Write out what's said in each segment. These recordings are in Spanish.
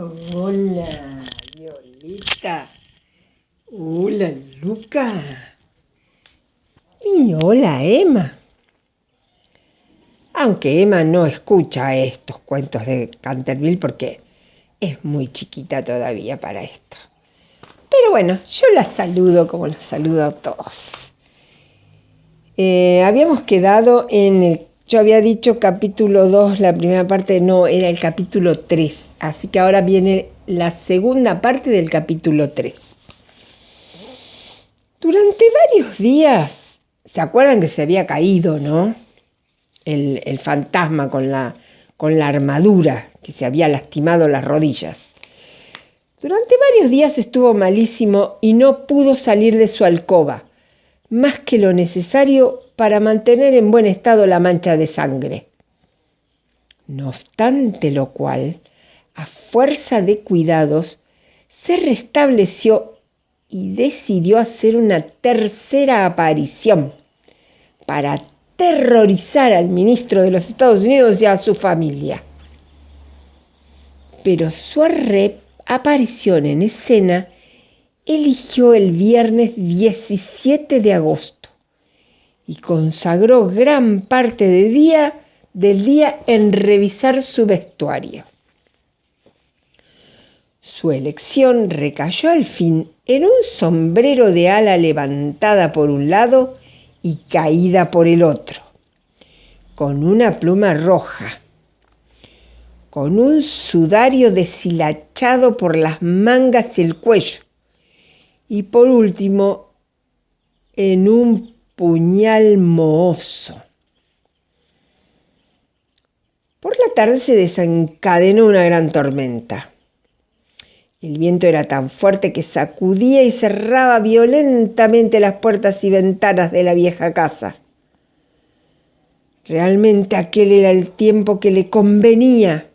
Hola, Violeta. Hola, Luca. Y hola, Emma. Aunque Emma no escucha estos cuentos de Canterville porque es muy chiquita todavía para esto. Pero bueno, yo la saludo como la saludo a todos. Habíamos quedado yo había dicho capítulo 2, la primera parte, no, era el capítulo 3. Así que ahora viene la segunda parte del capítulo 3. Durante varios días, ¿se acuerdan que se había caído, no? El fantasma con la armadura, que se había lastimado las rodillas. Durante varios días estuvo malísimo y no pudo salir de su alcoba, más que lo necesario para mantener en buen estado la mancha de sangre. No obstante lo cual, a fuerza de cuidados, se restableció y decidió hacer una tercera aparición para aterrorizar al ministro de los Estados Unidos y a su familia. Pero su aparición en escena eligió el viernes 17 de agosto y consagró gran parte del día en revisar su vestuario. Su elección recayó al fin en un sombrero de ala levantada por un lado y caída por el otro, con una pluma roja, con un sudario deshilachado por las mangas y el cuello, y por último, en un puñal mohoso. Por la tarde se desencadenó una gran tormenta. El viento era tan fuerte que sacudía y cerraba violentamente las puertas y ventanas de la vieja casa. Realmente aquel era el tiempo que le convenía.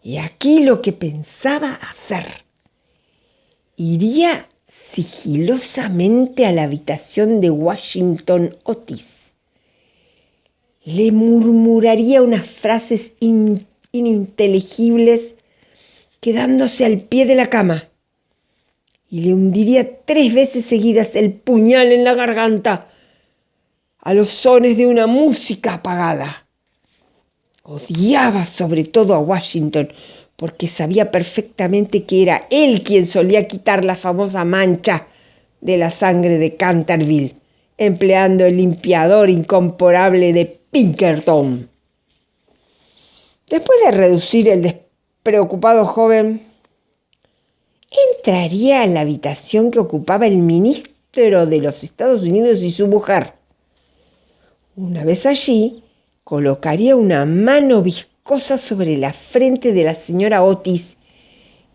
Y aquí lo que pensaba hacer. Iría sigilosamente a la habitación de Washington Otis. Le murmuraría unas frases ininteligibles quedándose al pie de la cama y le hundiría 3 veces seguidas el puñal en la garganta a los sones de una música apagada. Odiaba sobre todo a Washington porque sabía perfectamente que era él quien solía quitar la famosa mancha de la sangre de Canterville, empleando el limpiador incomparable de Pinkerton. Después de reducir el despreocupado joven, entraría a la habitación que ocupaba el ministro de los Estados Unidos y su mujer. Una vez allí, colocaría una mano viscosa sobre la frente de la señora Otis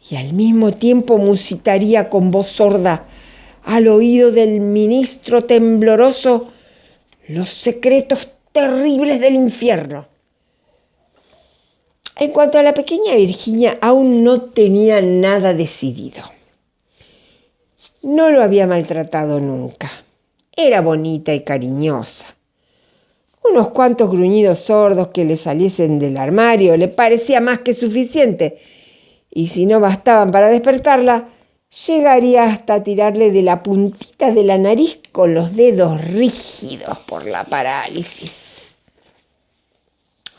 y al mismo tiempo musitaría con voz sorda al oído del ministro tembloroso los secretos terribles del infierno. En cuanto a la pequeña Virginia, aún no tenía nada decidido. No lo había maltratado nunca. Era bonita y cariñosa. Unos cuantos gruñidos sordos que le saliesen del armario le parecía más que suficiente, y si no bastaban para despertarla, llegaría hasta tirarle de la puntita de la nariz con los dedos rígidos por la parálisis.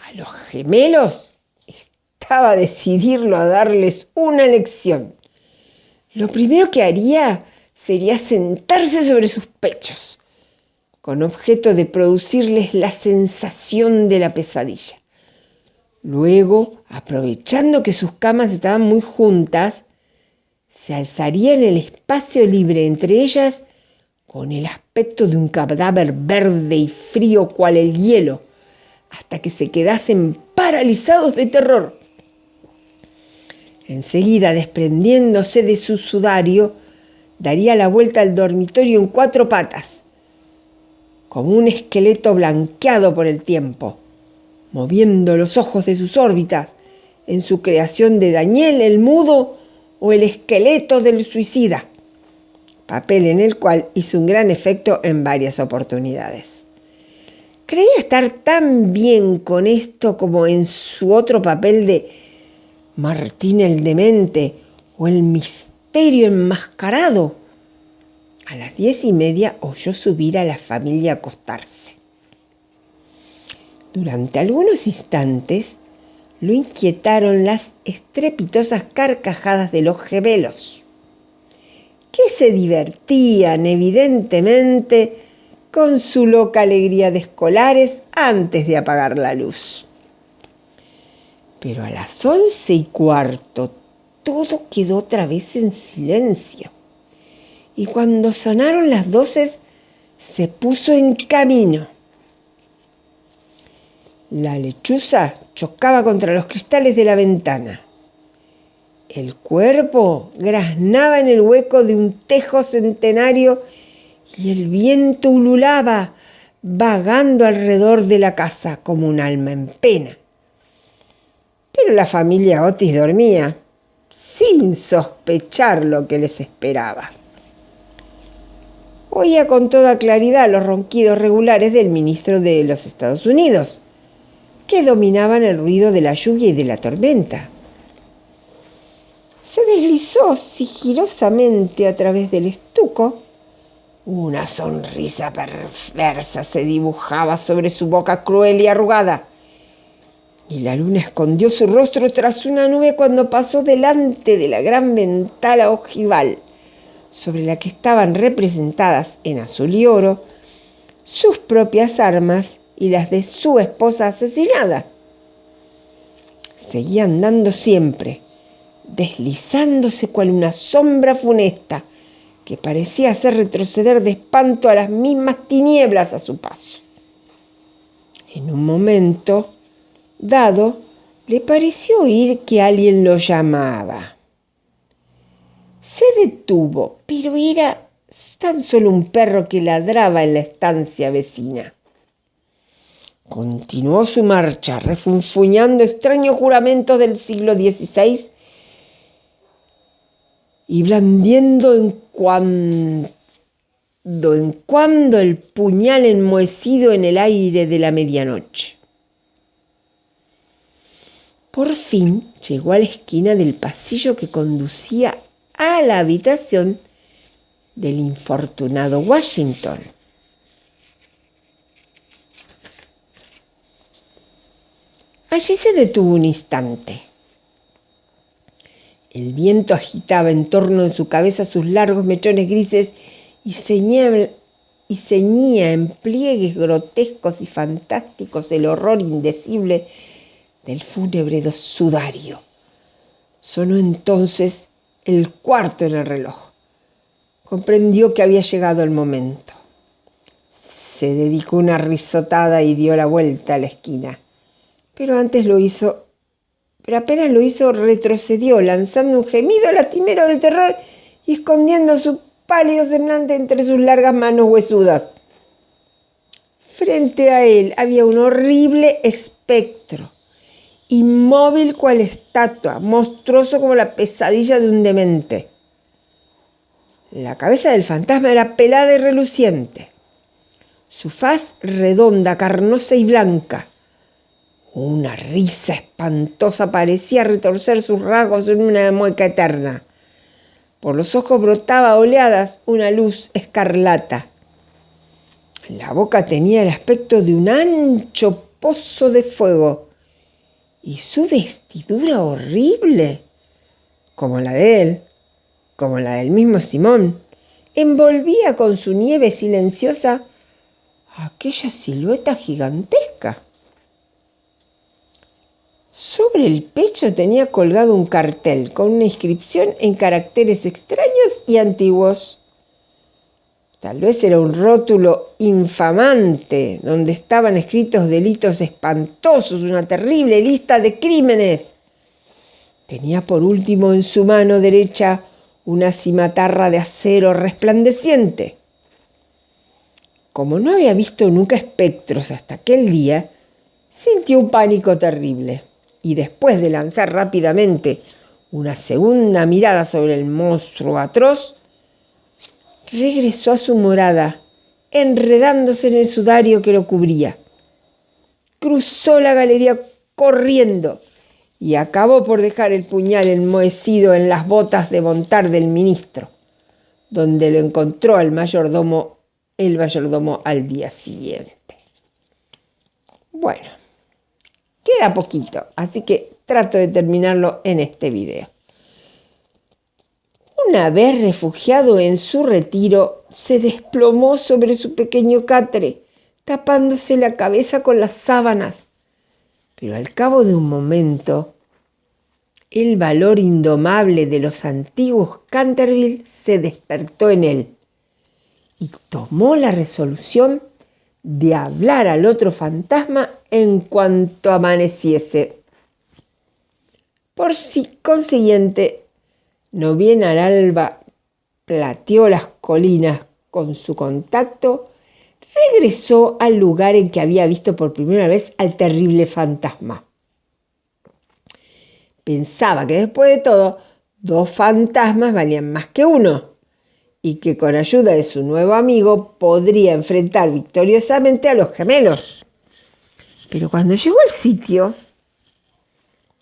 A los gemelos estaba decidirlo a darles una lección. Lo primero que haría sería sentarse sobre sus pechos, con objeto de producirles la sensación de la pesadilla. Luego, aprovechando que sus camas estaban muy juntas, se alzaría en el espacio libre entre ellas con el aspecto de un cadáver verde y frío cual el hielo, hasta que se quedasen paralizados de terror. Enseguida, desprendiéndose de su sudario, daría la vuelta al dormitorio en 4 patas, como un esqueleto blanqueado por el tiempo, moviendo los ojos de sus órbitas en su creación de Daniel el Mudo o el esqueleto del suicida, papel en el cual hizo un gran efecto en varias oportunidades. Creía estar tan bien con esto como en su otro papel de Martín el demente o el misterio enmascarado. A las 10:30 oyó subir a la familia a acostarse. Durante algunos instantes lo inquietaron las estrepitosas carcajadas de los gemelos, que se divertían evidentemente con su loca alegría de escolares antes de apagar la luz. Pero a las 11:15 todo quedó otra vez en silencio, y cuando sonaron las 12 se puso en camino. La lechuza chocaba contra los cristales de la ventana. El cuervo graznaba en el hueco de un tejo centenario y el viento ululaba, vagando alrededor de la casa como un alma en pena. Pero la familia Otis dormía, sin sospechar lo que les esperaba. Oía con toda claridad los ronquidos regulares del ministro de los Estados Unidos, que dominaban el ruido de la lluvia y de la tormenta. Se deslizó sigilosamente a través del estuco. Una sonrisa perversa se dibujaba sobre su boca cruel y arrugada, y la luna escondió su rostro tras una nube cuando pasó delante de la gran ventana ojival, sobre la que estaban representadas en azul y oro sus propias armas y las de su esposa asesinada. Seguía andando siempre, deslizándose cual una sombra funesta que parecía hacer retroceder de espanto a las mismas tinieblas a su paso. En un momento dado, le pareció oír que alguien lo llamaba. Se detuvo, pero era tan solo un perro que ladraba en la estancia vecina. Continuó su marcha, refunfuñando extraños juramentos del siglo XVI y blandiendo en cuando el puñal enmohecido en el aire de la medianoche. Por fin llegó a la esquina del pasillo que conducía a la habitación del infortunado Washington. Allí se detuvo un instante. El viento agitaba en torno de su cabeza sus largos mechones grises y ceñía en pliegues grotescos y fantásticos el horror indecible del fúnebre sudario. Sonó entonces el cuarto en el reloj. Comprendió que había llegado el momento. Se dedicó una risotada y dio la vuelta a la esquina. Pero apenas lo hizo, retrocedió, lanzando un gemido lastimero de terror y escondiendo su pálido semblante entre sus largas manos huesudas. Frente a él había un horrible espectro, inmóvil cual estatua, monstruoso como la pesadilla de un demente. La cabeza del fantasma era pelada y reluciente, su faz redonda, carnosa y blanca. Una risa espantosa parecía retorcer sus rasgos en una mueca eterna. Por los ojos brotaba a oleadas una luz escarlata. La boca tenía el aspecto de un ancho pozo de fuego, y su vestidura horrible, como la de él, como la del mismo Simón, envolvía con su nieve silenciosa aquella silueta gigantesca. Sobre el pecho tenía colgado un cartel con una inscripción en caracteres extraños y antiguos. Tal vez era un rótulo infamante donde estaban escritos delitos espantosos, una terrible lista de crímenes. Tenía por último en su mano derecha una cimitarra de acero resplandeciente. Como no había visto nunca espectros hasta aquel día, sintió un pánico terrible. Y después de lanzar rápidamente una segunda mirada sobre el monstruo atroz, regresó a su morada, enredándose en el sudario que lo cubría. Cruzó la galería corriendo y acabó por dejar el puñal enmohecido en las botas de montar del ministro, donde lo encontró el mayordomo al día siguiente. Bueno, queda poquito, así que trato de terminarlo en este video. Una vez refugiado en su retiro, se desplomó sobre su pequeño catre, tapándose la cabeza con las sábanas. Pero al cabo de un momento, el valor indomable de los antiguos Canterville se despertó en él y tomó la resolución de hablar al otro fantasma en cuanto amaneciese. Por consiguiente, no bien al alba plateó las colinas con su contacto, regresó al lugar en que había visto por primera vez al terrible fantasma. Pensaba que después de todo, 2 fantasmas valían más que uno, y que con ayuda de su nuevo amigo podría enfrentar victoriosamente a los gemelos. Pero cuando llegó al sitio,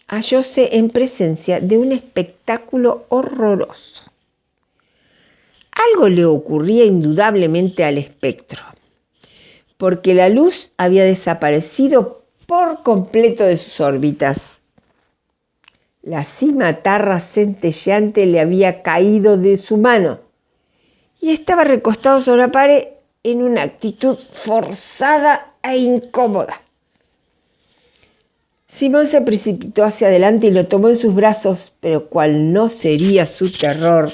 hallóse en presencia de un espectáculo horroroso. Algo le ocurría indudablemente al espectro, porque la luz había desaparecido por completo de sus órbitas. La cimatarra centelleante le había caído de su mano y estaba recostado sobre la pared en una actitud forzada e incómoda. Simón se precipitó hacia adelante y lo tomó en sus brazos, pero cuál no sería su terror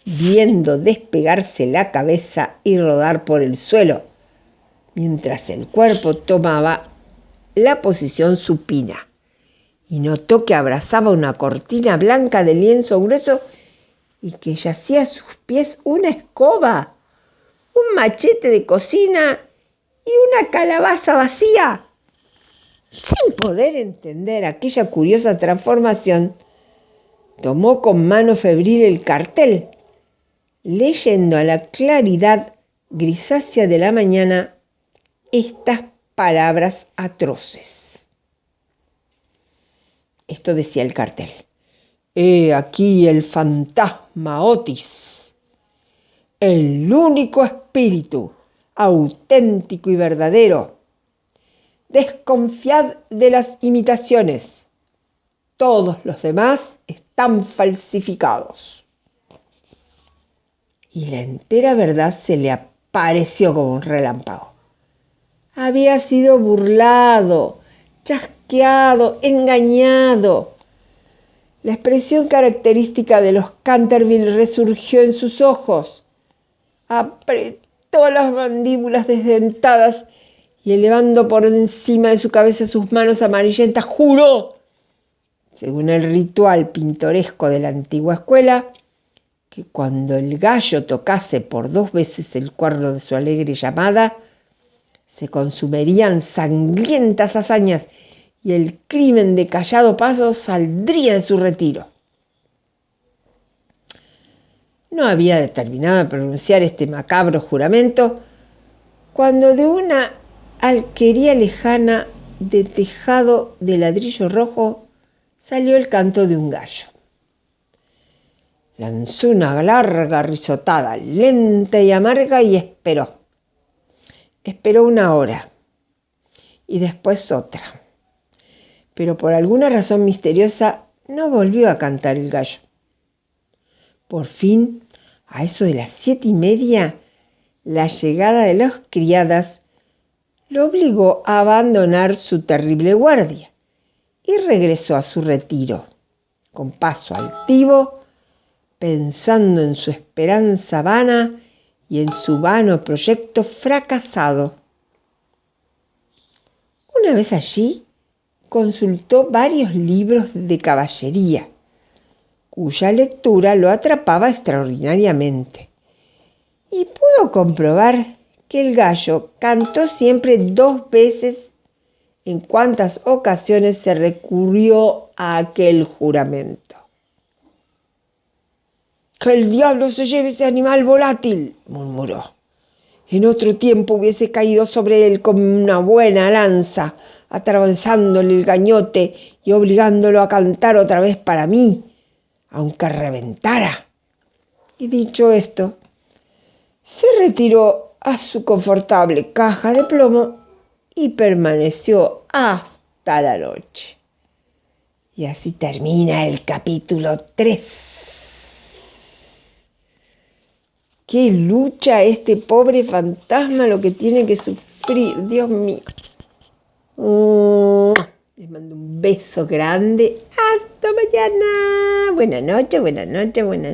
viendo despegarse la cabeza y rodar por el suelo, mientras el cuerpo tomaba la posición supina, y notó que abrazaba una cortina blanca de lienzo grueso y que yacía a sus pies una escoba, un machete de cocina y una calabaza vacía. Sin poder entender aquella curiosa transformación, tomó con mano febril el cartel, leyendo a la claridad grisácea de la mañana estas palabras atroces. Esto decía el cartel: «He aquí el fantasma Otis, el único espíritu auténtico y verdadero. Desconfiad de las imitaciones. Todos los demás están falsificados». Y la entera verdad se le apareció como un relámpago. Había sido burlado, chasqueado, engañado. La expresión característica de los Canterville resurgió en sus ojos. Apretó las mandíbulas desdentadas y, elevando por encima de su cabeza sus manos amarillentas, juró, según el ritual pintoresco de la antigua escuela, que cuando el gallo tocase por 2 veces el cuerno de su alegre llamada, se consumirían sangrientas hazañas y el crimen de Callado Paso saldría de su retiro. No había terminado de pronunciar este macabro juramento cuando de una alquería lejana de tejado de ladrillo rojo salió el canto de un gallo. Lanzó una larga risotada, lenta y amarga, y esperó. Esperó 1 hora y después otra. Pero por alguna razón misteriosa no volvió a cantar el gallo. Por fin, a eso de las 7:30, la llegada de las criadas lo obligó a abandonar su terrible guardia y regresó a su retiro, con paso altivo, pensando en su esperanza vana y en su vano proyecto fracasado. Una vez allí, consultó varios libros de caballería, cuya lectura lo atrapaba extraordinariamente, y pudo comprobar que el gallo cantó siempre 2 veces en cuantas ocasiones se recurrió a aquel juramento. «Que el diablo se lleve ese animal volátil», murmuró. «En otro tiempo hubiese caído sobre él con una buena lanza atravesándole el gañote y obligándolo a cantar otra vez para mí, aunque reventara. Y dicho esto, se retiró a su confortable caja de plomo y permaneció hasta la noche. Y así termina el capítulo 3. Qué lucha este pobre fantasma, lo que tiene que sufrir, Dios mío. Les mando un beso grande. Hasta mañana. Buenas noches, buenas noches, buenas noches.